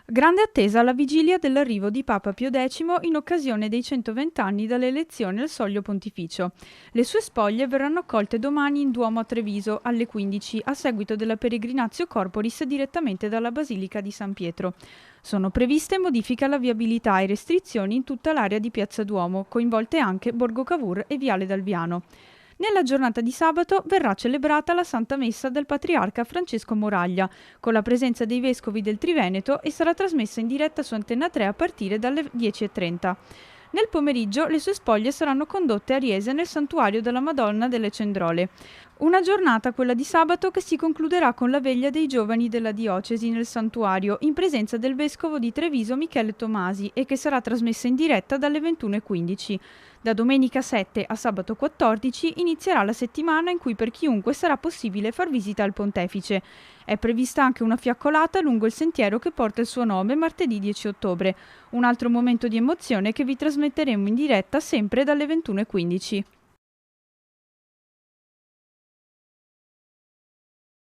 Grande attesa alla vigilia dell'arrivo di Papa Pio X in occasione dei 120 anni dall'elezione al soglio pontificio. Le sue spoglie verranno accolte domani in Duomo a Treviso alle 15 a seguito della Peregrinatio Corporis direttamente dalla Basilica di San Pietro. Sono previste modifiche alla viabilità e restrizioni in tutta l'area di Piazza Duomo, coinvolte anche Borgo Cavour e Viale Dalviano. Nella giornata di sabato verrà celebrata la Santa Messa del Patriarca Francesco Moraglia, con la presenza dei vescovi del Triveneto e sarà trasmessa in diretta su Antenna 3 a partire dalle 10:30. Nel pomeriggio le sue spoglie saranno condotte a Riese nel santuario della Madonna delle Cendrole. Una giornata, quella di sabato, che si concluderà con la veglia dei giovani della diocesi nel santuario, in presenza del vescovo di Treviso Michele Tomasi, e che sarà trasmessa in diretta dalle 21:15. Da domenica 7 a sabato 14 inizierà la settimana in cui per chiunque sarà possibile far visita al Pontefice. È prevista anche una fiaccolata lungo il sentiero che porta il suo nome martedì 10 ottobre. Un altro momento di emozione che vi trasmetteremo in diretta sempre dalle 21:15.